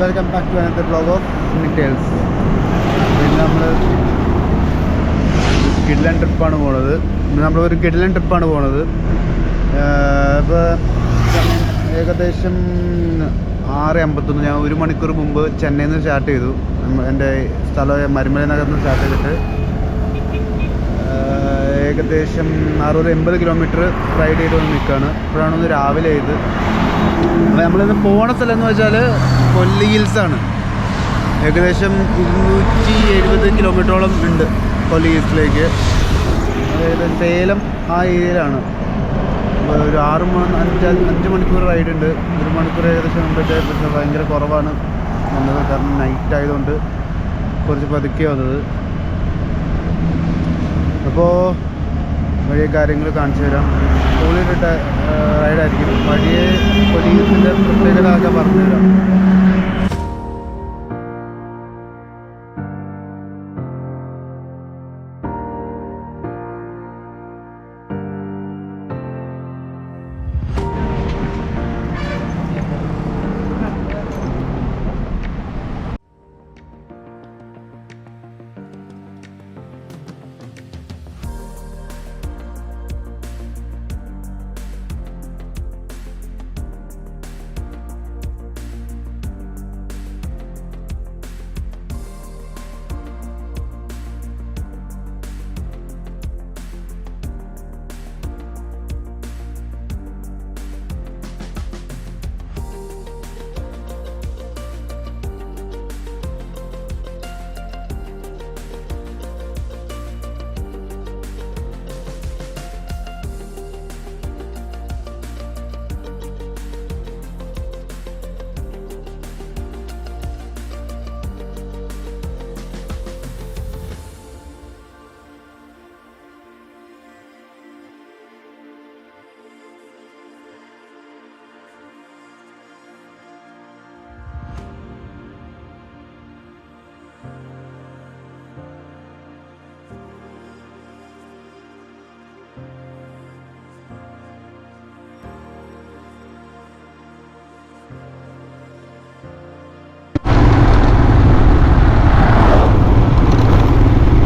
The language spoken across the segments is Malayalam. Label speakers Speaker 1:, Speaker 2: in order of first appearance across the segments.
Speaker 1: Welcome back to another vlog of details. ഇന്ന് നമ്മൾ കിഡ്ലൻ ട്രിപ്പാണ് പോണത്. ഇപ്പോൾ ഏകദേശം 6:51. ഞാൻ 1 മണിക്കൂർ മുമ്പ് ചെന്നൈയിൽ നിന്ന് സ്റ്റാർട്ട് ചെയ്തു. എൻ്റെ സ്ഥലം മരുമല നഗറിൽ നിന്ന് സ്റ്റാർട്ട് ചെയ്തിട്ട് ഏകദേശം 60-80 കിലോമീറ്റർ റൈഡ് ചെയ്ത് വന്ന് നിൽക്കുകയാണ്. ഇപ്പോഴാണ് ഒന്ന് രാവിലെ ചെയ്ത്. അപ്പോൾ നമ്മളിന്ന് പോണ സ്ഥലം എന്ന് വെച്ചാൽ കൊല്ലി ഹിൽസാണ്. ഏകദേശം 270 കിലോമീറ്ററോളം ഉണ്ട് കൊല്ലി ഹിൽസിലേക്ക്. അതായത് സേലം ആ ഏരിയയിലാണ്. ഒരു 5 മണിക്കൂർ റൈഡ് ഉണ്ട്. 1 മണിക്കൂർ ഏകദേശം മുമ്പത്തെ പക്ഷേ ഭയങ്കര കുറവാണ് വന്നത്. കാരണം നൈറ്റ് ആയതുകൊണ്ട് കുറച്ച് പതുക്കെ വന്നത്. അപ്പോൾ വഴിയ കാര്യങ്ങൾ കാണിച്ചു തരാം. സ്കൂളിലിട്ട റൈഡായിരിക്കും. വഴിയെ കൊല്ലി ഹിൽസിൻ്റെ പ്രത്യേകത ഒക്കെ പറഞ്ഞു തരാം.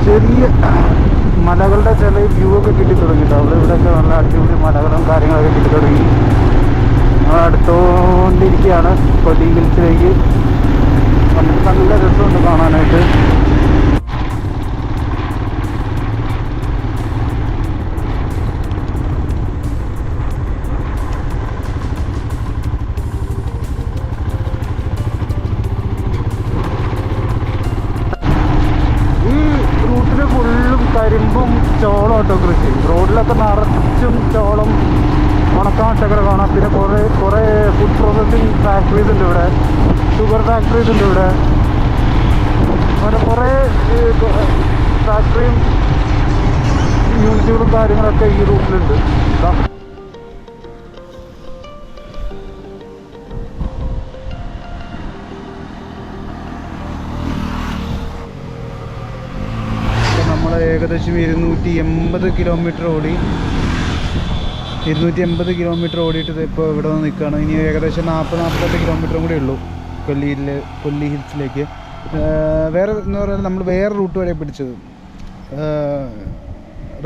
Speaker 1: ചെറിയ മലകളുടെ ചില വ്യൂ ഒക്കെ കിട്ടി തുടങ്ങിയിട്ട് അവിടെ ഇവിടെയൊക്കെ നല്ല അടിപൊളി മലകളും കാര്യങ്ങളൊക്കെ കിട്ടി തുടങ്ങി. നമ്മൾ അടുത്തുകൊണ്ടിരിക്കുകയാണ് കൊല്ലി ഹിൽസിലേക്ക്. വന്നിട്ട് നല്ല രസമുണ്ട് കാണാനായിട്ട്. കരിമ്പും ചോളം കേട്ടോ കൃഷി. റോഡിലൊക്കെ നിറച്ചും ചോളം, ഉണക്കമട്ടകൾ കാണാം. പിന്നെ കുറേ ഫുഡ് പ്രോസസ്സിങ് ഫാക്ടറീസ് ഉണ്ട് ഇവിടെ, ഷുഗർ ഫാക്ടറീസ് ഉണ്ട് ഇവിടെ. അങ്ങനെ കുറേ ഫാക്ടറിയും യൂണിറ്റുകളും കാര്യങ്ങളൊക്കെ ഈ റൂട്ടിലുണ്ട്. ഏകദേശം 280 കിലോമീറ്റർ ഓടി. 280 കിലോമീറ്റർ ഓടിയിട്ട് ഇപ്പോൾ ഇവിടെ വന്ന് നിൽക്കുകയാണ്. ഇനി ഏകദേശം 40-48 കിലോമീറ്ററും കൂടെ ഉള്ളൂ കൊല്ലി ഹിൽസിലേക്ക്. വേറെ എന്ന് പറയുന്നത് നമ്മൾ വേറെ റൂട്ട് വരെ പിടിച്ചത്.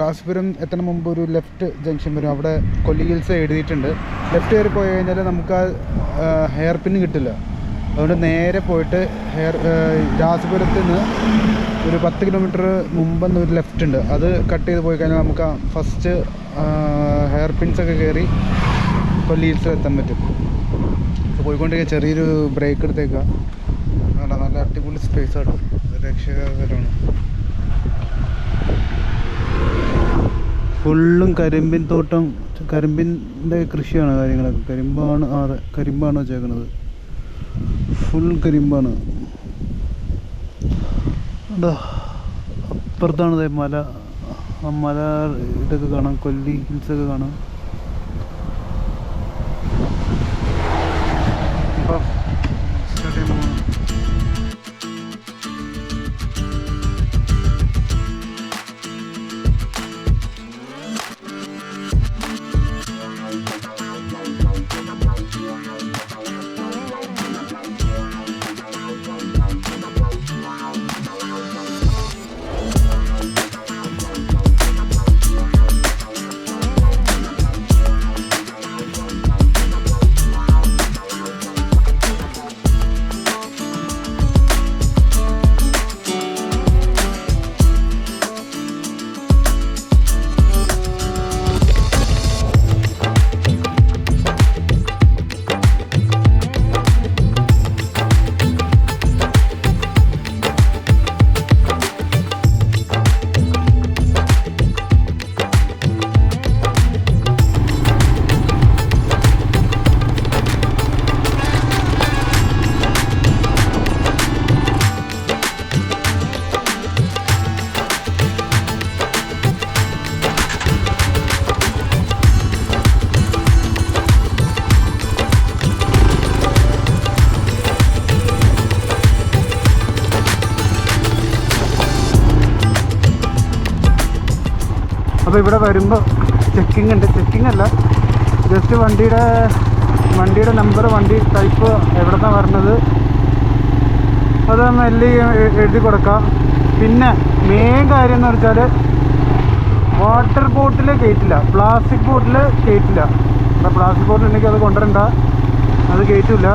Speaker 1: റാസിപുരം എത്തണ മുമ്പ് ഒരു ലെഫ്റ്റ് ജംഗ്ഷൻ വരും. അവിടെ കൊല്ലി ഹിൽസ് എഴുതിയിട്ടുണ്ട്. ലെഫ്റ്റ് കയറി പോയി കഴിഞ്ഞാൽ നമുക്ക് ആ ഹെയർ പിൻ കിട്ടില്ല. അതുകൊണ്ട് നേരെ പോയിട്ട് രാസിപുരത്ത് നിന്ന് ഒരു 10 കിലോമീറ്റർ മുമ്പെന്ന് ഒരു ലെഫ്റ്റ് ഉണ്ട്. അത് കട്ട് ചെയ്ത് പോയി കഴിഞ്ഞാൽ നമുക്ക് ഫസ്റ്റ് ഹെയർ പിൻസൊക്കെ കയറി കൊല്ലി ഹിൽസിൽ എത്താൻ പറ്റും. പോയിക്കൊണ്ടിരിക്കുക. ചെറിയൊരു ബ്രേക്ക് എടുത്തേക്കാം. നല്ല അടിപൊളി സ്പേസ് ആണ്, രക്ഷകരമാണ്. ഫുള്ളും കരിമ്പിൻ തോട്ടം, കരിമ്പിൻ്റെ കൃഷിയാണ് കാര്യങ്ങളൊക്കെ. കരിമ്പാണ് വെച്ചേക്കണത്. ഫുൾ കരിമ്പാണ്. അപ്പുറത്താണ് മല. ആ മല ഇതൊക്കെ കാണാം, കൊല്ലി ഹിൽസൊക്കെ കാണാം. അപ്പോൾ ഇവിടെ വരുമ്പോൾ ചെക്കിംഗ് ഉണ്ട്. ചെക്കിംഗ് അല്ല, ജസ്റ്റ് വണ്ടിയുടെ നമ്പർ, വണ്ടി ടൈപ്പ്, എവിടെ നിന്നാണ് വരുന്നത് അത് മെല്ലെ എഴുതി കൊടുക്കാം. പിന്നെ മെയിൻ കാര്യം എന്ന് വെച്ചാൽ വാട്ടർ ബോട്ടിൽ കയറ്റില്ല, പ്ലാസ്റ്റിക് ബോട്ടിൽ കയറ്റില്ല. അപ്പോൾ പ്ലാസ്റ്റിക് ബോട്ടിൽ ഉണ്ടെങ്കിൽ അത് കൊണ്ടുവരണ്ട, അത് കയറ്റില്ല.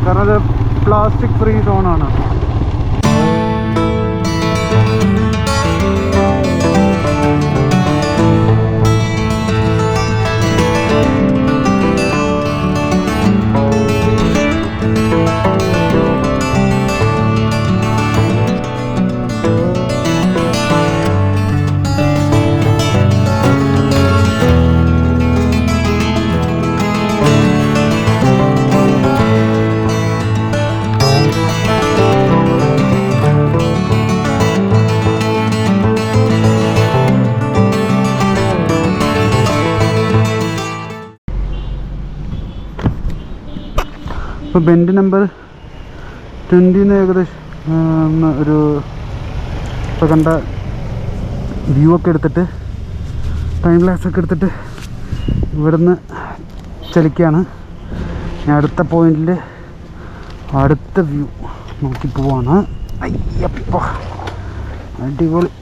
Speaker 1: കാരണം അത് പ്ലാസ്റ്റിക് ഫ്രീ സോണാണ്. ഇപ്പോൾ ബെൻഡ് നമ്പർ 20 ഏകദേശം ഒരു ഇപ്പോൾ കണ്ട വ്യൂ ഒക്കെ എടുത്തിട്ട്, ടൈം ലാപ്സ് ഒക്കെ എടുത്തിട്ട് ഇവിടുന്ന് ചലിക്കുകയാണ്. ഞാൻ അടുത്ത പോയിന്റിൽ അടുത്ത വ്യൂ നോക്കി പോവാണ്. അയ്യപ്പ അടിപൊളി.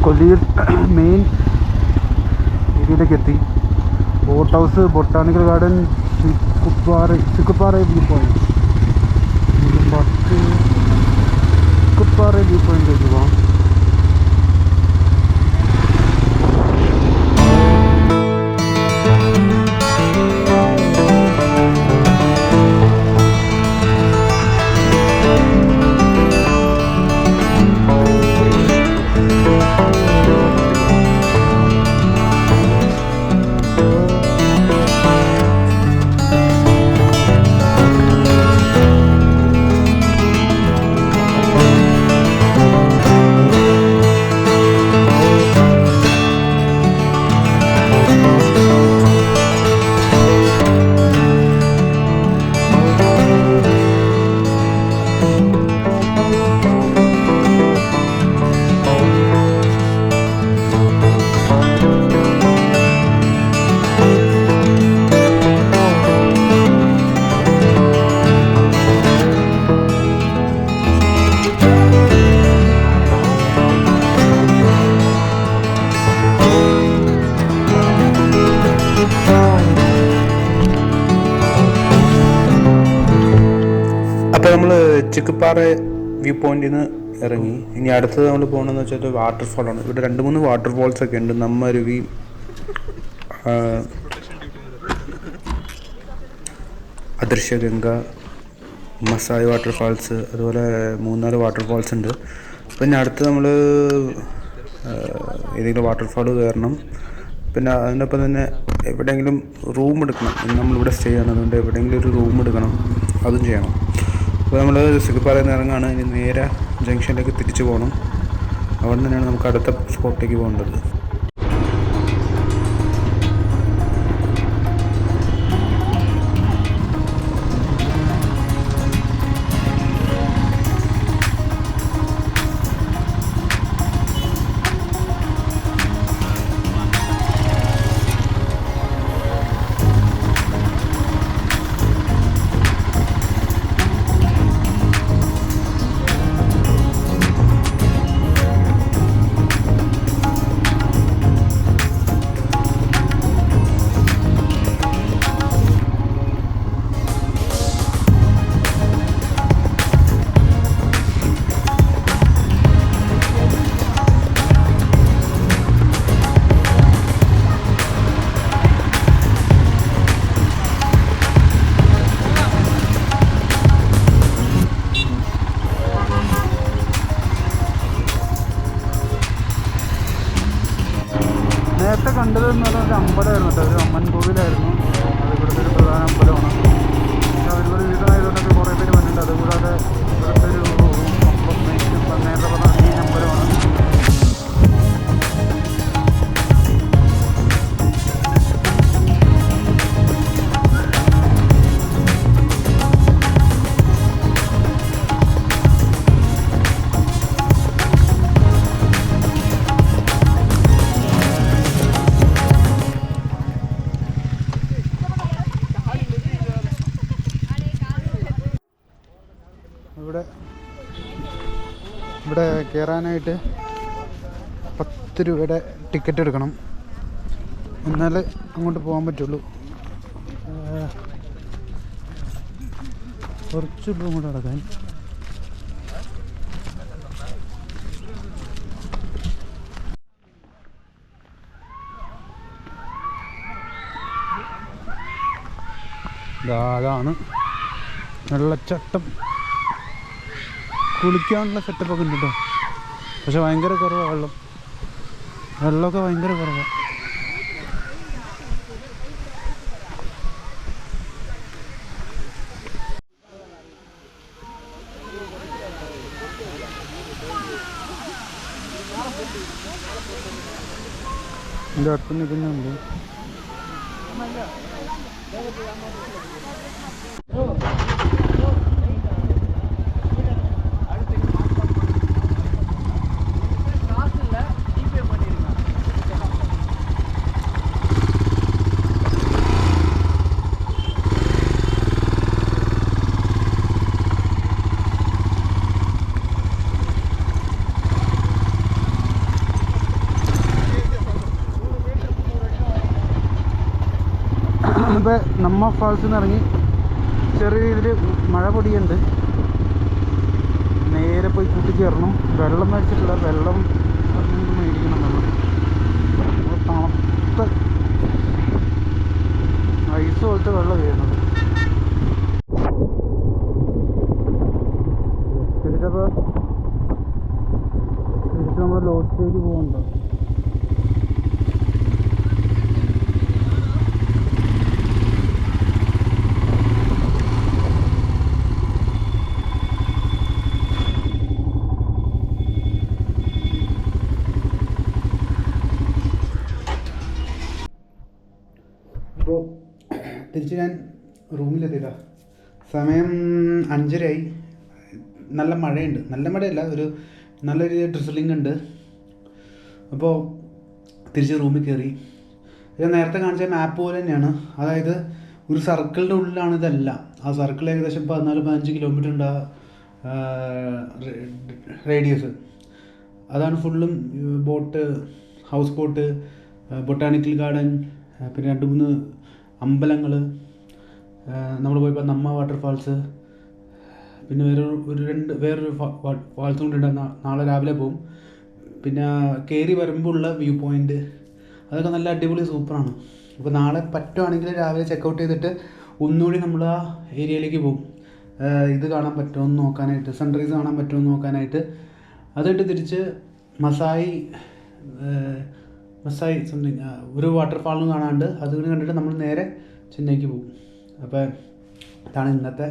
Speaker 1: കൊല്ലിയിൽ മെയിൻ ഏരിയയിലേക്ക് എത്തി. Boat house, botanical garden, Chikkuppara view point. Chikkuppara view പോയിന്റിലേക്ക് പോകാം. അപ്പോൾ നമ്മൾ ചിക്കുപ്പാറ വ്യൂ പോയിന്റിൽ നിന്ന് ഇറങ്ങി. ഇനി അടുത്തത് നമ്മൾ പോകണമെന്ന് വെച്ചാൽ വാട്ടർഫോളാണ്. ഇവിടെ 2-3 വാട്ടർഫോൾസ് ഒക്കെ ഉണ്ട്. നമ്മരുവി, അദൃശ്യഗംഗ, മസായി വാട്ടർഫാൾസ്, അതുപോലെ 3-4 വാട്ടർഫാൾസ് ഉണ്ട്. പിന്നെ അടുത്ത് നമ്മൾ ഏതെങ്കിലും വാട്ടർഫാൾ കയറണം. പിന്നെ അതിനൊപ്പം തന്നെ എവിടെയെങ്കിലും റൂം എടുക്കണം. നമ്മളിവിടെ സ്റ്റേ ചെയ്യണം, അതുകൊണ്ട് എവിടെയെങ്കിലും ഒരു റൂം എടുക്കണം, അതും ചെയ്യണം. അപ്പോൾ നമ്മൾ ചിക്കുപ്പാറയിൽ നിന്ന് ഇറങ്ങുകയാണ്. ഇനി നേരെ ജംഗ്ഷനിലേക്ക് തിരിച്ചു പോകണം. അവിടെ തന്നെയാണ് നമുക്ക് അടുത്ത സ്പോട്ടിലേക്ക് പോകേണ്ടത്. ഇവിടെ കയറാനായിട്ട് 10 രൂപയുടെ ടിക്കറ്റ് എടുക്കണം, എന്നാലേ അങ്ങോട്ട് പോകാൻ പറ്റുള്ളൂ. കുറച്ചുള്ളൂ അങ്ങോട്ട് നടക്കാൻ. അതാണ് വെള്ളച്ചാട്ടം. കുളിക്കാനുള്ള സെറ്റപ്പൊക്കെ ഉണ്ട് കേട്ടോ, പക്ഷെ ഭയങ്കര കുറവാണ് വെള്ളമൊക്കെ ഭയങ്കര കുറവാണ്. എൻ്റെ അടുത്ത് നിൽക്കുന്നുണ്ട്. ഇപ്പോൾ നമ്മ ഫാൾസിൽ നിന്ന് ഇറങ്ങി ചെറിയ രീതിയിൽ മഴ പൊടിയുണ്ട്. നേരെ പോയി കൂട്ടിച്ചേരണം. വെള്ളം മേടിച്ചിട്ടില്ല, വെള്ളം മേടിക്കണം. തണുത്ത ഐസ് പോലത്തെ വെള്ളം വീഴുന്നത്. തിരിച്ചപ്പോൾ നമ്മൾ ലോഡ്ജിലേക്ക് പോകുന്നുണ്ടോ? അപ്പോൾ തിരിച്ച് ഞാൻ റൂമിലെത്തിയില്ല. സമയം 5:30 നല്ല മഴയുണ്ട്. നല്ല മഴയല്ല, ഒരു നല്ല രീതിയിൽ ഡ്രിസലിംഗ് ഉണ്ട്. അപ്പോൾ തിരിച്ച് റൂമിൽ കയറി. ഞാൻ നേരത്തെ കാണിച്ച മാപ്പ് പോലെ തന്നെയാണ്. അതായത് ഒരു സർക്കിളിൻ്റെ ഉള്ളിലാണ് ഇതെല്ലാം. ആ സർക്കിൾ ഏകദേശം 14-15 കിലോമീറ്റർ ഉണ്ട് റേഡിയസ്. അതാണ് ഫുള്ളും boat, house boat, botanical garden, പിന്നെ 2-3 അമ്പലങ്ങൾ, നമ്മൾ പോയപ്പോൾ നമ്മ വാട്ടർഫാൾസ്, പിന്നെ വേറൊരു ഫാൾസ് കൊണ്ടുണ്ട്. നാളെ രാവിലെ പോകും. പിന്നെ കയറി വരുമ്പോഴുള്ള വ്യൂ പോയിൻ്റ് അതൊക്കെ നല്ല അടിപൊളി സൂപ്പറാണ്. അപ്പോൾ നാളെ പറ്റുവാണെങ്കിൽ രാവിലെ ചെക്കൗട്ട് ചെയ്തിട്ട് ഒന്നുകൂടി നമ്മൾ ആ ഏരിയയിലേക്ക് പോകും. ഇത് കാണാൻ പറ്റുമോ എന്ന് നോക്കാനായിട്ട്, സൺറൈസ് കാണാൻ പറ്റുമോ എന്ന് നോക്കാനായിട്ട്. അതിട്ട് തിരിച്ച് മസായി സംതിങ് ഒരു വാട്ടർഫാളും കാണാണ്ട് അത് കണ്ടിട്ട് നമ്മൾ നേരെ ചെന്നൈക്ക് പോകും. അപ്പോൾ ഇതാണ് ഇന്നത്തെ,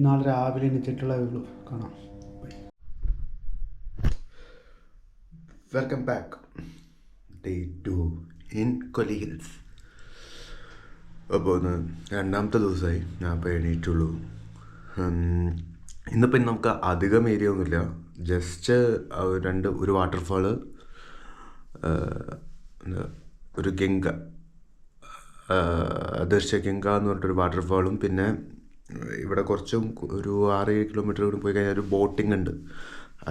Speaker 1: നാളെ രാവിലെ എണീറ്റിട്ടുള്ള വ്യൂ. കാണാം.
Speaker 2: Welcome back. Day 2 in Kolli hills. അപ്പോൾ രണ്ടാമത്തെ ദിവസമായി ഞാൻ ഇപ്പോൾ എണീറ്റുള്ളൂ. ഇന്നിപ്പോൾ നമുക്ക് അധികം ഏരിയ ഒന്നുമില്ല. ജസ്റ്റ് ഒരു വാട്ടർഫാള്, ഒരു ഗംഗ, ദർശഗംഗ എന്ന് പറഞ്ഞിട്ടൊരു വാട്ടർഫാളും, പിന്നെ ഇവിടെ കുറച്ചും ഒരു 6-7 കിലോമീറ്റർ കൂടി പോയി കഴിഞ്ഞാൽ ഒരു ബോട്ടിംഗ് ഉണ്ട്.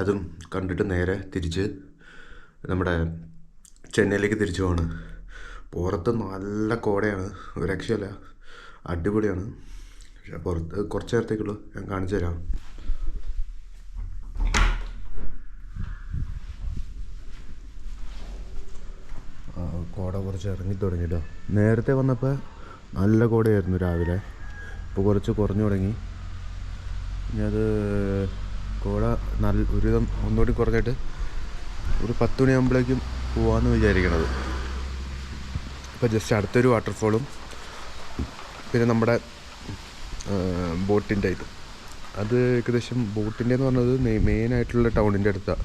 Speaker 2: അതും കണ്ടിട്ട് നേരെ തിരിച്ച് നമ്മുടെ ചെന്നൈയിലേക്ക് തിരിച്ചു പോവാണ്. പുറത്ത് നല്ല കോടയാണ്, ഒരു രക്ഷയല്ല, അടിപൊളിയാണ്. പക്ഷേ പുറത്ത് കുറച്ച് നേരത്തേക്കുള്ളൂ, ഞാൻ കാണിച്ചു തരാം. കോട കുറച്ച് ഇറങ്ങി തുടങ്ങിയിട്ടോ. നേരത്തെ വന്നപ്പോൾ നല്ല കോടയായിരുന്നു രാവിലെ, ഇപ്പോൾ കുറച്ച് കുറഞ്ഞു തുടങ്ങി. ഇനി അത് കോട ഒരുവിധം ഒന്നുകൂടി കുറഞ്ഞിട്ട് ഒരു 10 മണിയാകുമ്പോഴേക്കും പോവാമെന്ന് വിചാരിക്കണത്. ഇപ്പോൾ ജസ്റ്റ് അടുത്തൊരു വാട്ടർഫോളും പിന്നെ നമ്മുടെ ബോട്ടിൻ്റെ ഇത്, അത് ഏകദേശം ബോട്ടിൻ്റെ എന്ന് പറഞ്ഞത് മെയിനായിട്ടുള്ള ടൗണിൻ്റെ അടുത്താണ്.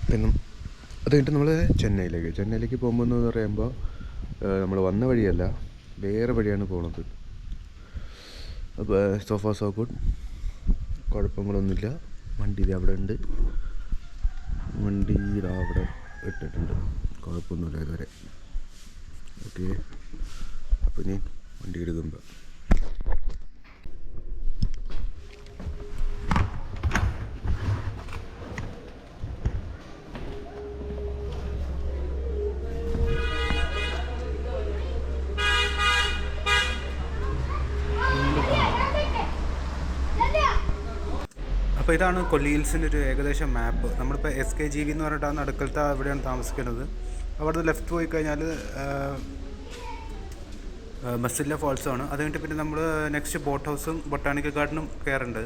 Speaker 2: പിന്നെ അത് കഴിഞ്ഞിട്ട് നമ്മൾ ചെന്നൈയിലേക്ക് പോകുമ്പോൾ എന്ന് പറയുമ്പോൾ നമ്മൾ വന്ന വഴിയല്ല, വേറെ വഴിയാണ് പോകുന്നത്. അപ്പോൾ സോ ഗുഡ്, കുഴപ്പങ്ങളൊന്നുമില്ല. വണ്ടി ഇത് അവിടെ ഉണ്ട്, വണ്ടി ഇതാ അവിടെ ഇട്ടിട്ടുണ്ട്, കുഴപ്പമൊന്നുമില്ല ഇതുവരെ. ഓക്കെ, അപ്പോൾ ഇനി വണ്ടി എടുക്കുമ്പോൾ
Speaker 1: അപ്പോൾ ഇതാണ് കൊല്ലി ഹിൽസിൻ്റെ ഒരു ഏകദേശം മാപ്പ്. നമ്മളിപ്പോൾ SKGV എന്ന് പറഞ്ഞിട്ടാണ് നടുക്കലത്തെ അവിടെയാണ് താമസിക്കുന്നത്. അവിടുന്ന് ലെഫ്റ്റ് പോയി കഴിഞ്ഞാൽ മസില്ല ഫോൾസാണ്. അത് കഴിഞ്ഞിട്ട് പിന്നെ നമ്മൾ നെക്സ്റ്റ് ബോട്ട് ഹൗസും ബൊട്ടാണിക്കൽ ഗാർഡനും കയറുന്നുണ്ട്.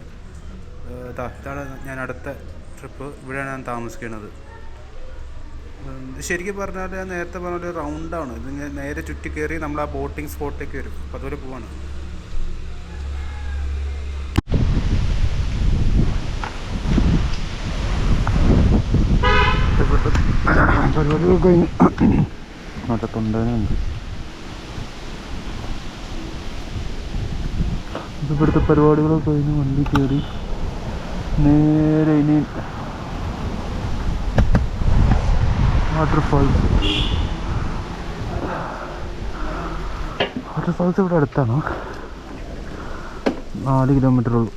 Speaker 1: ഇതാണ് ഞാൻ അടുത്ത ട്രിപ്പ്. ഇവിടെയാണ് ഞാൻ താമസിക്കുന്നത്. ശരിക്കും പറഞ്ഞാൽ ഞാൻ നേരത്തെ പറഞ്ഞ റൗണ്ടാണ്. ഇത് നേരെ ചുറ്റി കയറി നമ്മൾ ആ ബോട്ടിംഗ് സ്പോട്ടിലേക്ക് വരും. അപ്പോൾ അതുപോലെ പോവാണ്. പരിപാടികൾ കഴിഞ്ഞ് നല്ല തൊണ്ടനുണ്ട്. ഇവിടുത്തെ പരിപാടികളൊക്കെ കഴിഞ്ഞ് വണ്ടി കയറി നേരെ ഇനി വാട്ടർഫാൾസ് ഇവിടെ അടുത്താണ്. 4 കിലോമീറ്റർ ഉള്ളൂ.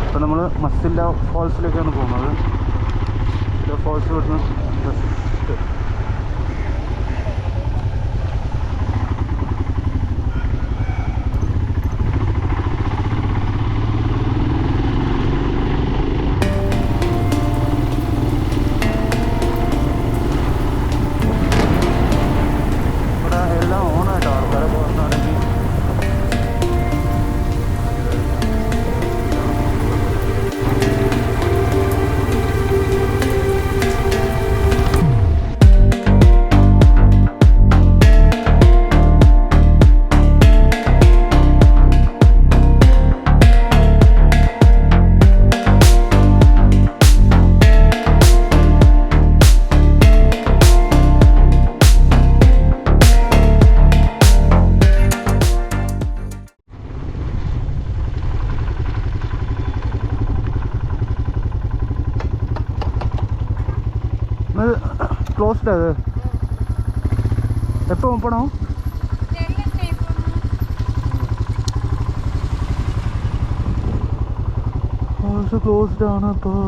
Speaker 1: അപ്പോൾ നമ്മൾ മസില്ല ഫോൾസിലേക്കാണ് പോകുന്നത്. ഫോൾസ് ഇവിടുന്ന് ജസ്റ്റ് ക്ലോസ്ഡ്. അത് എപ്പോൾ ഓപ്പണോ? ക്ലോസ്ഡ് ആണ്. ഇപ്പോൾ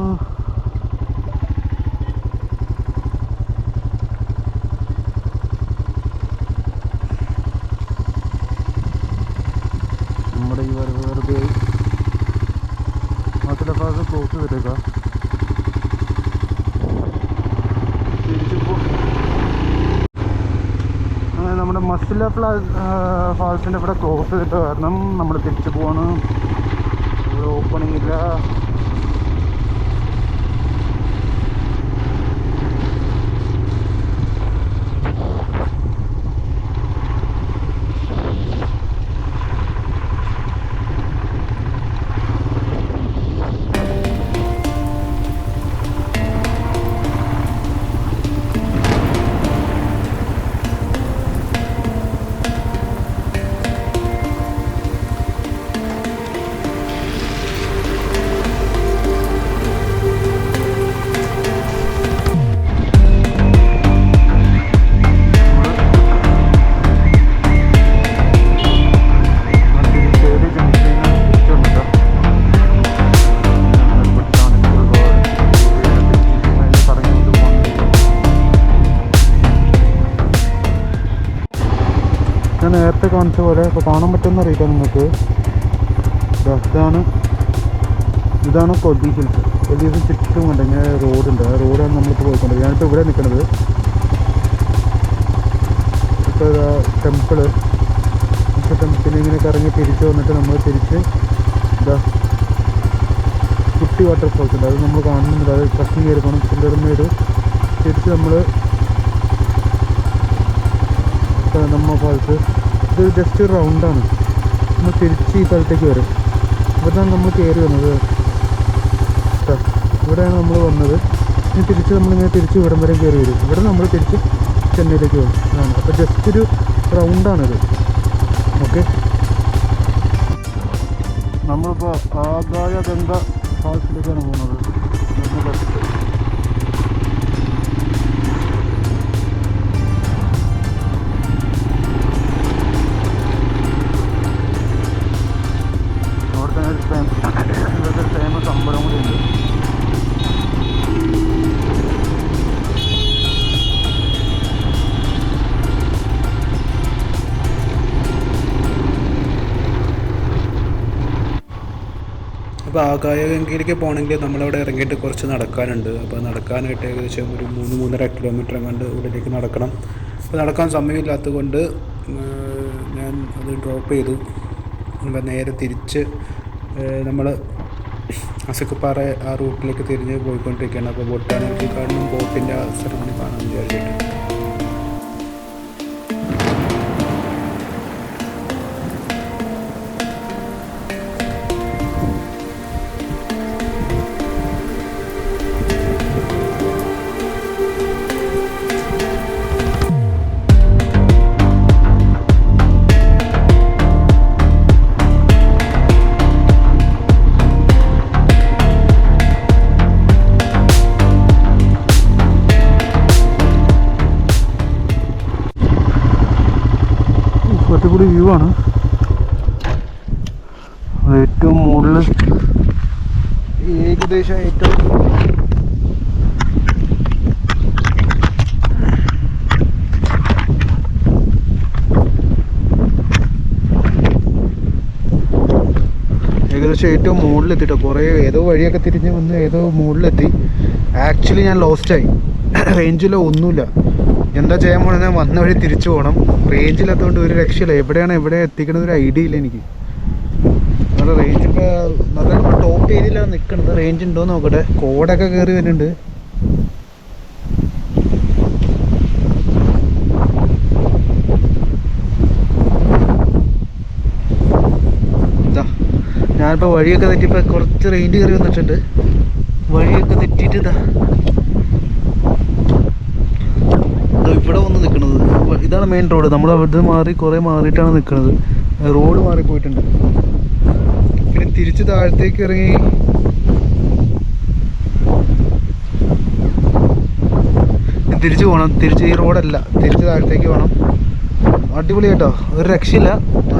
Speaker 1: നമ്മുടെ ഈ വെറുതെ മസില്ല ഫാൾസ് ക്ലോസ് ചെയ്തേക്കാം. നമ്മുടെ മസില്ല ഫാൾസിൻ്റെ ഇവിടെ ക്ലോസ് ചെയ്തിട്ട് കാരണം നമ്മൾ തിരിച്ചു പോവാണ്. ഓപ്പണിംഗ് ഇല്ല. ഞാൻ നേരത്തെ കാണിച്ച പോലെ ഇപ്പോൾ കാണാൻ പറ്റുമെന്ന് അറിയിക്കാം നിങ്ങൾക്ക്. ഇതാണ് കൊല്ലി ഹിൽസ്. കൊല്ലി ഹിൽസ് ചുറ്റും കണ്ട് ഇങ്ങനെ റോഡുണ്ട്. ആ റോഡാണ് നമ്മളിപ്പോൾ പോയിക്കൊണ്ടത്. ഞാനിപ്പോൾ ഇവിടെ നിൽക്കുന്നത്. ഇപ്പോൾ ടെമ്പിള് ഇങ്ങനെ കറങ്ങി തിരിച്ച് വന്നിട്ട് നമ്മൾ തിരിച്ച് കുട്ടി വാട്ടർഫോൾസ് ഉണ്ട്. അത് നമ്മൾ കാണുന്നുണ്ട്. അത് ട്രക്കിങ് കയറി പോകണം. പിന്തുടർന്നൊരു തിരിച്ച് നമ്മൾ ഫാൾസ്. ഇത് ജസ്റ്റ് റൗണ്ടാണ്. നമ്മൾ തിരിച്ച് ഈ സ്ഥലത്തേക്ക് വരും. ഇവിടെയാണ് നമ്മൾ കയറി വന്നത്. ഇവിടെയാണ് നമ്മൾ വന്നത്. ഇനി തിരിച്ച് നമ്മളിങ്ങനെ തിരിച്ച് ഇവിടം വരെ കയറി വരും. ഇവിടെ നമ്മൾ തിരിച്ച് ചെന്നൈയിലേക്ക് പോകും. ആണ്. അപ്പോൾ ജസ്റ്റ് ഒരു റൗണ്ടാണിത്. ഓക്കെ, നമ്മളിപ്പോൾ ആകാശഗംഗ ഫാൾസിലേക്കാണ് പോകുന്നത്. ഇവിടുത്തെ ഫേമസ് അമ്പലം കൂടി ഉണ്ട്. അപ്പോൾ ആകാശഗംഗയിലേക്ക് പോകണമെങ്കിൽ നമ്മളവിടെ ഇറങ്ങിയിട്ട് കുറച്ച് നടക്കാനുണ്ട്. അപ്പോൾ നടക്കാനായിട്ട് ഏകദേശം ഒരു 3-3.5 കിലോമീറ്റർ കണ്ട് ഉള്ളിലേക്ക് നടക്കണം. അപ്പോൾ നടക്കാൻ സമയമില്ലാത്തത് കൊണ്ട് ഞാൻ അത് ഡ്രോപ്പ് ചെയ്തു. അപ്പോൾ നേരെ തിരിച്ച് നമ്മൾ അസക്കപ്പാറ ആ റൂട്ടിലേക്ക് തിരിഞ്ഞ് പോയിക്കൊണ്ടിരിക്കുകയാണ്. അപ്പോൾ ബൊട്ടാനിക്കൽ ഗാർഡനും ബോട്ടിൻ്റെ ആ സ്ഥലങ്ങൾ കാണാൻ വിചാരിച്ചിട്ട്. കുറച്ചുകൂടി വ്യൂ ആണ്. ഏറ്റവും മുകളിൽ ഏകദേശം ഏറ്റവും മുകളിലെത്തിട്ടോ. കുറേ ഏതോ വഴിയൊക്കെ തിരിഞ്ഞ് വന്ന് ഏതോ മുകളിലെത്തി. ആക്ച്വലി ഞാൻ ലോസ്റ്റായി. റേഞ്ചിലോ ഒന്നുമില്ല. എന്താ ചെയ്യാൻ പോകണമെന്ന് വന്ന വഴി തിരിച്ചു പോകണം. റേഞ്ചില്ലാത്തതുകൊണ്ട് ഒരു രക്ഷയില്ല. എവിടെ എത്തിക്കണത് ഒരു ഐഡിയ ഇല്ല എനിക്ക്. നല്ല റേഞ്ച് നല്ല ടോപ്പ് ഏരിയയിലാണ് നിൽക്കുന്നത്. റേഞ്ച് ഉണ്ടോ നോക്കട്ടെ. കോടൊക്കെ കയറി വരുന്നുണ്ട്. ഇതാ ഞാനിപ്പോൾ വഴിയൊക്കെ തെറ്റിപ്പോൾ കുറച്ച് റേഞ്ച് കയറി വന്നിട്ടുണ്ട്. വഴിയൊക്കെ തെറ്റിയിട്ട് ഇതാ ഇവിടെ വന്ന് നിൽക്കുന്നത്. ഇതാണ് മെയിൻ റോഡ്. നമ്മൾ അവിടെ മാറി കുറേ മാറിയിട്ടാണ് നിൽക്കുന്നത്. റോഡ് മാറിപ്പോയിട്ടുണ്ട്. പിന്നെ തിരിച്ച് താഴത്തേക്ക് ഇറങ്ങി തിരിച്ചു പോകണം. തിരിച്ച് ഈ റോഡല്ല, തിരിച്ച് താഴത്തേക്ക് പോകണം. അടിപൊളി കേട്ടോ, ഒരു രക്ഷയില്ല.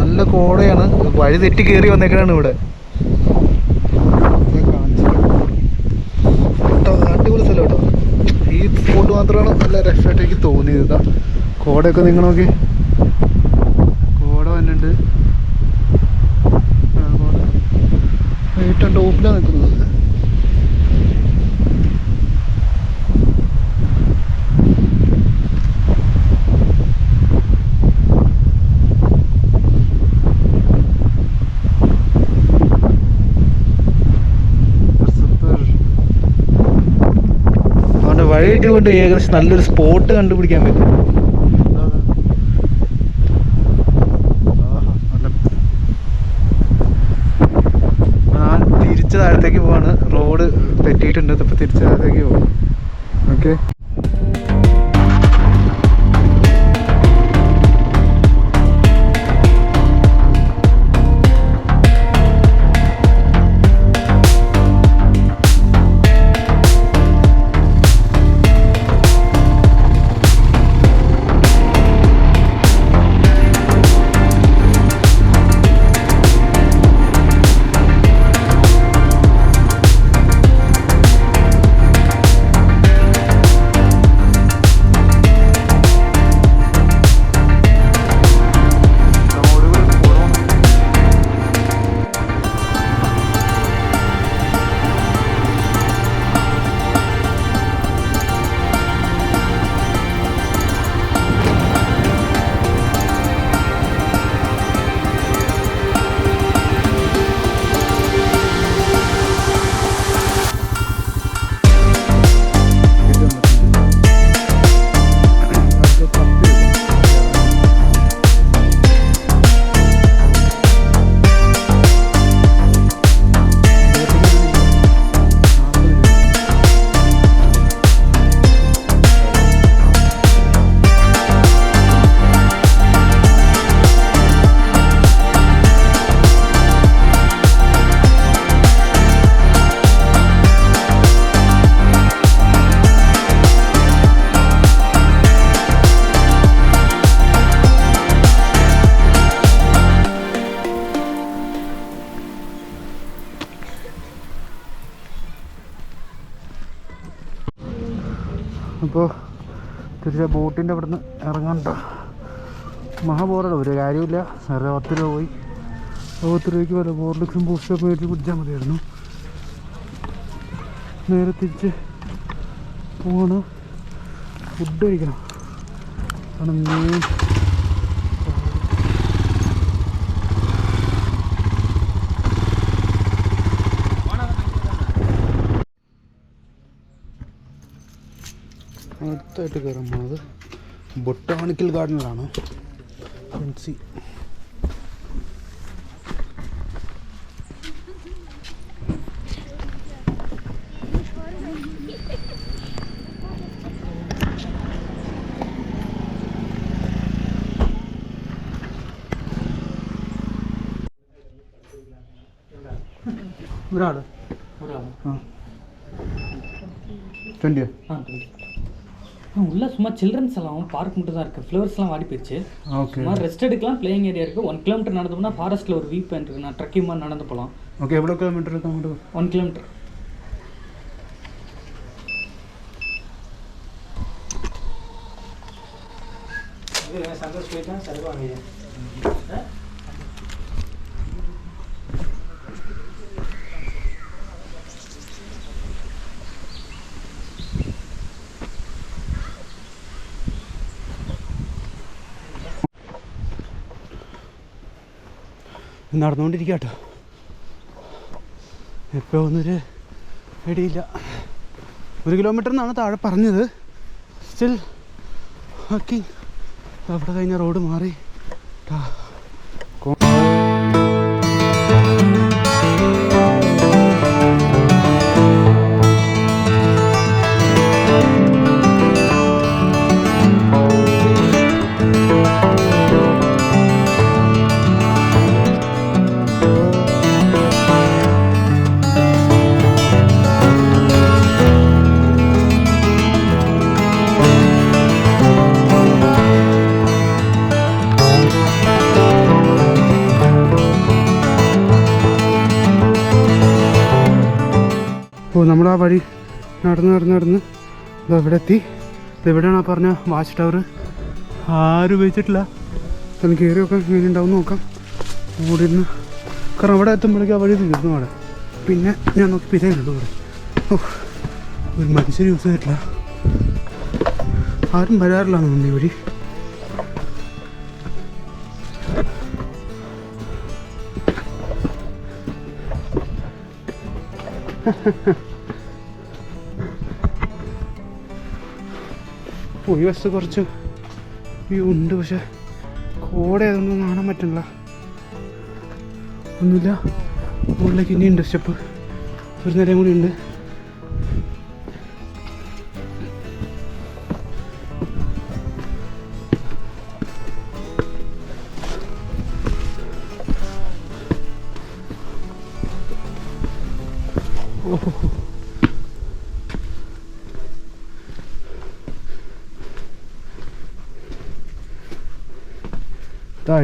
Speaker 1: നല്ല കോടയാണ്. വഴി തെറ്റി കയറി വന്നേക്കാണ് ഇവിടെ. അടിപൊളി സ്ഥലം കേട്ടോ. ഈ സ്പോട്ട് മാത്രമാണ് നല്ല രസമായിട്ട് എനിക്ക് തോന്നിയത്. ഇതാ കോടയൊക്കെ നിങ്ങൾ നോക്കി, കോട വന്നിട്ടുണ്ട്. ഏറ്റവും ടോപ്പിലാണ് നിൽക്കുന്നത്. വഴിയിട്ട് കൊണ്ട് ഏകദേശം നല്ലൊരു സ്പോട്ട് കണ്ടുപിടിക്കാൻ പറ്റും. ഞാൻ തിരിച്ച് താഴത്തേക്ക് പോവാണ്. റോഡ് തെറ്റിയിട്ടുണ്ട്. ഇപ്പം തിരിച്ച് താഴത്തേക്ക് പോകും. ഓക്കെ. ഇപ്പോൾ തിരിച്ച് ബോട്ടിൻ്റെ അവിടെ നിന്ന് ഇറങ്ങണ്ട. മഹാബോറല്ലോ, ഒരു കാര്യമില്ല. വേറെ 10 രൂപ പോയി. 10 രൂപയ്ക്ക് വല്ല ബോർഡിക്സും ബൂസ്റ്റൊക്കെ മേടിച്ച് കുടിച്ചാൽ മതിയായിരുന്നു. നേരെ തിരിച്ച് പോകണം. ഫുഡ് കഴിക്കണം. കാരണം മെയിൻ അടുത്തായിട്ട് കയറാൻ പോകുന്നത് ബൊട്ടാണിക്കൽ ഗാർഡനിലാണ്. ഫെൻസി ഒരാള് 20
Speaker 3: உள்ள சும்மா சில்ட்ரன்ஸ் எல்லாம் பார்க் மட்டும் தான் இருக்குது. ஃப்ளவர்ஸ்லாம் வாடி போயிடுச்சு.
Speaker 1: ஓகே.
Speaker 3: சும்மா ரெஸ்ட் எடுக்கலாம். பிளேயிங் ஏரியா இருக்குது. 1 கிலோமீட்டர் நடந்தோம்னா ஃபாரஸ்ட்டில் ஒரு வியூ பாயிண்ட் இருக்குது. நான் ட்ரெக்கிங் மாதிரி நடந்து போகலாம்.
Speaker 1: ஓகே. எவ்வளோ கிலோமீட்டர் இருக்கு அங்கிட்டு?
Speaker 3: 1 கிலோமீட்டர். சந்தோஷ் போயிட்டா சரிவாங்க.
Speaker 1: നടന്നുകൊണ്ടിരിക്കുക കേട്ടോ. എപ്പോൾ ഒന്നൊരു ഐഡിയയില്ല. 1 കിലോമീറ്റർ എന്നാണ് താഴെ പറഞ്ഞത്. Still working. അവിടെ കഴിഞ്ഞ റോഡ് മാറി. അപ്പോൾ നമ്മൾ ആ വഴി നടന്ന് ഇവിടെ എത്തി. ഇതെവിടെയാണ് ആ പറഞ്ഞ വാച്ച് ടവർ. ആരും ഉപയോഗിച്ചിട്ടില്ല. ഒന്ന് കയറി നോക്കാം എങ്ങനെ ഉണ്ടാവും നോക്കാം. ഓടി ഇരുന്ന് കാരണം അവിടെ എത്തുമ്പോഴേക്കും ആ വഴി തീർന്നു അവിടെ. പിന്നെ ഞാൻ നോക്കി പിന്നെ കണ്ടു ഇവിടെ. ഒരു മനുഷ്യർ യൂസ് ചെയ്തിട്ടില്ല. ആരും വരാറില്ല തോന്നുന്നു ഈ വഴി. ഈ വശത്ത് കുറച്ച് വ്യൂ ഉണ്ട്. പക്ഷെ കോട അതൊന്നും കാണാൻ പറ്റില്ല. ഒന്നുമില്ല. മുകളിലേക്ക് ഇനിയുണ്ട് സ്റ്റെപ്പ്. ഒരു നേരം കൂടി ഉണ്ട്. ഓഹോ,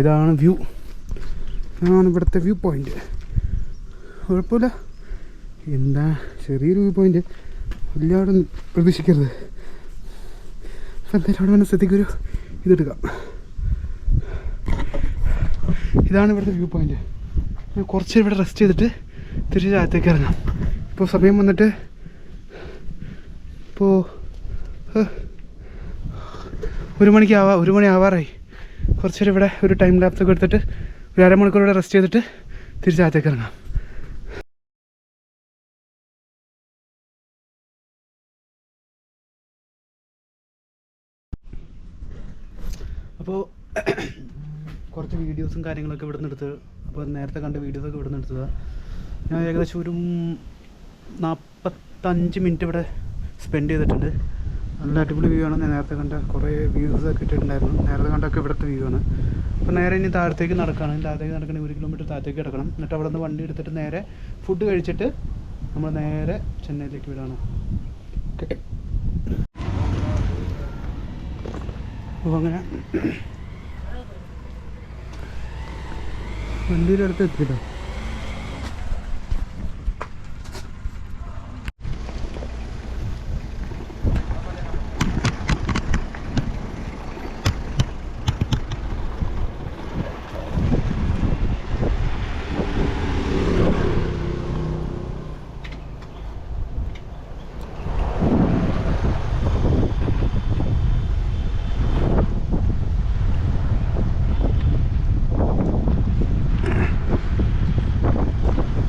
Speaker 1: ഇതാണ് വ്യൂ. ഇതാണ് ഇവിടുത്തെ വ്യൂ പോയിൻ്റ്. കുഴപ്പമില്ല. എന്താ ചെറിയൊരു വ്യൂ പോയിൻ്റ്. വലിയൊന്നും പ്രതീക്ഷിക്കരുത്. അപ്പം എന്തായാലും അവിടെ വന്ന സ്ഥിതിക്കൊരു ഇതെടുക്കാം. ഇതാണ് ഇവിടുത്തെ വ്യൂ പോയിൻ്റ്. കുറച്ച് ഇവിടെ റെസ്റ്റ് ചെയ്തിട്ട് തിരിച്ച് താഴത്തേക്ക് ഇറങ്ങാം. ഇപ്പോൾ സമയം വന്നിട്ട് ഇപ്പോൾ 1 മണി ആവാറായി. കുറച്ച് നേരം ഇവിടെ ഒരു ടൈം ലാപ്സൊക്കെ എടുത്തിട്ട് ഒരു അരമണിക്കൂർ ഇവിടെ റെസ്റ്റ് ചെയ്തിട്ട് തിരിച്ച് താഴത്തേക്ക് ഇറങ്ങാം. അപ്പോൾ കുറച്ച് വീഡിയോസും കാര്യങ്ങളൊക്കെ ഇവിടെ നിന്ന് എടുത്ത്, അപ്പോൾ നേരത്തെ കണ്ട വീഡിയോസൊക്കെ ഇവിടെ നിന്ന് എടുത്തതാണ്. ഞാൻ ഏകദേശം ഒരു 45 മിനിറ്റ് ഇവിടെ സ്പെൻഡ് ചെയ്തിട്ടുണ്ട്. നല്ല അടിപൊളി വ്യൂ ആണ്. ഞാൻ നേരത്തെ കണ്ട കുറേ വ്യൂസൊക്കെ ഇട്ടിട്ടുണ്ടായിരുന്നു. നേരത്തെ കണ്ടൊക്കെ ഇവിടുത്തെ വ്യൂ ആണ്. അപ്പോൾ നേരെ ഇനി താഴത്തേക്ക് നടക്കണം. താഴത്തേക്ക് നടക്കണമെങ്കിൽ 1 കിലോമീറ്റർ താഴത്തേക്ക് കിടക്കണം. എന്നിട്ട് അവിടെ നിന്ന് വണ്ടി എടുത്തിട്ട് നേരെ ഫുഡ് കഴിച്ചിട്ട് നമ്മൾ നേരെ ചെന്നൈയിലേക്ക് വിടാണ്. ഓക്കെ. അപ്പോൾ അങ്ങനെ വണ്ടിയുടെ അടുത്ത് എത്തിയിട്ടോ.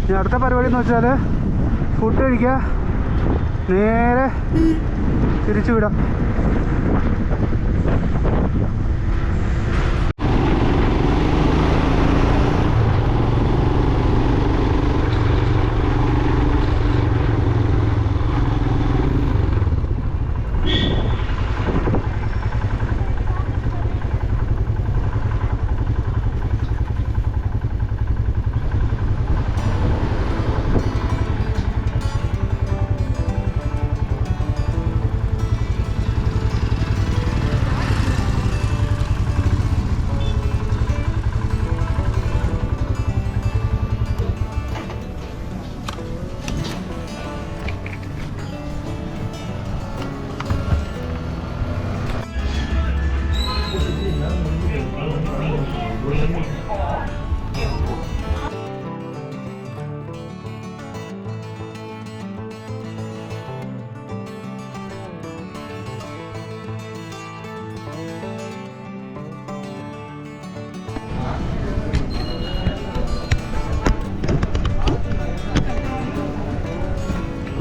Speaker 1: ഇനി അടുത്ത പരിപാടി എന്ന് വെച്ചാൽ ഫുഡ് കഴിക്കുക, നേരെ തിരിച്ചു വിടാം.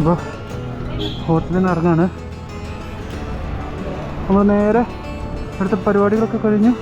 Speaker 1: അപ്പോൾ ഹോട്ടലിൽ നിന്ന് ഇറങ്ങാണ്. നമ്മൾ നേരെ അടുത്ത പരിപാടികളൊക്കെ കഴിഞ്ഞു.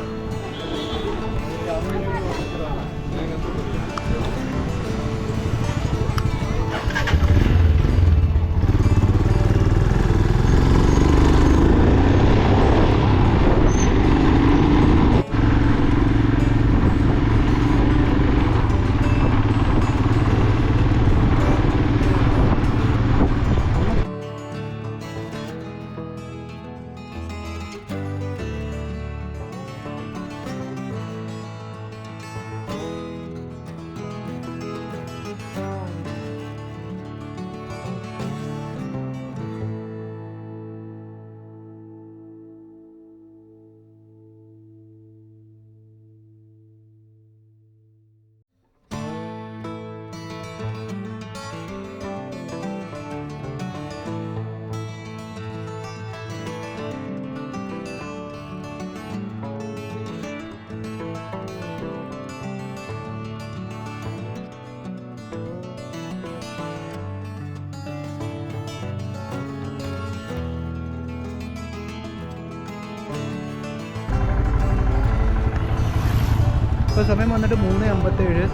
Speaker 1: ഇപ്പോൾ സമയം വന്നിട്ട് 3:57.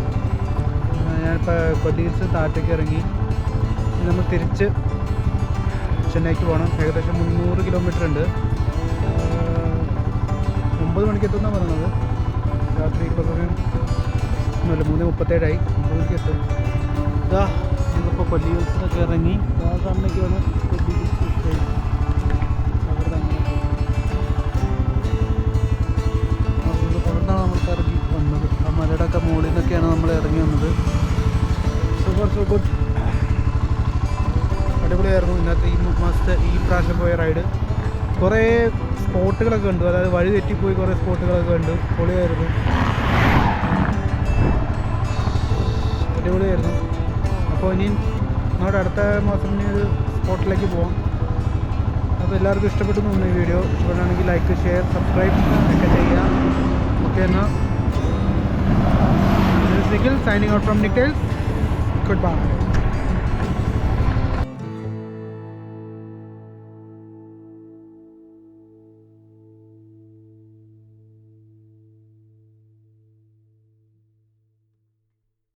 Speaker 1: ഞാനിപ്പോൾ കൊല്ലി ഹിൽസ് താഴത്തേക്ക് ഇറങ്ങി. നമ്മൾ തിരിച്ച് ചെന്നൈക്ക് പോകണം. ഏകദേശം 300 കിലോമീറ്റർ ഉണ്ട്. 9 മണിക്ക് എത്തുമെന്നാണ് പറയുന്നത്. രാത്രി ഇപ്പോൾ സമയം ഒന്നുമില്ല, 3:37 9 മണിക്ക് എത്തും. ഇതാ നമ്മളിപ്പോൾ കൊല്ലി ഹിൽസിലൊക്കെ ഇറങ്ങി. ആ കാണുന്നൊക്കെയാണ് കൊല്ലി ഹിൽസ്. നമുക്ക് ഇറങ്ങി വന്നത് ആ മലയുടെ ഒക്കെ മുകളിൽ നിന്നൊക്കെയാണ് നമ്മൾ ഇറങ്ങി വന്നത്. സോ ഗുഡ്, അടിപൊളിയായിരുന്നു ഇന്നത്തെ ഈ പ്രാവശ്യം പോയ റൈഡ്. കുറേ സ്പോട്ടുകളൊക്കെ ഉണ്ട്, അതായത് വഴി തെറ്റിപ്പോയി കുറേ സ്പോട്ടുകളൊക്കെ ഉണ്ട്. പൊളിയായിരുന്നു, അടിപൊളിയായിരുന്നു. അപ്പോൾ ഇനി നമ്മുടെ അടുത്ത മാസം ഇനി ഒരു സ്പോട്ടിലേക്ക് പോവാം. അപ്പോൾ എല്ലാവർക്കും ഇഷ്ടപ്പെട്ടു തോന്നുന്നു ഈ വീഡിയോ. ഇവിടെയാണെങ്കിൽ ലൈക്ക്, ഷെയർ, സബ്സ്ക്രൈബ് ഒക്കെ ചെയ്യാം. Okay, now this is Nikhil signing out from Nick Tales. Goodbye.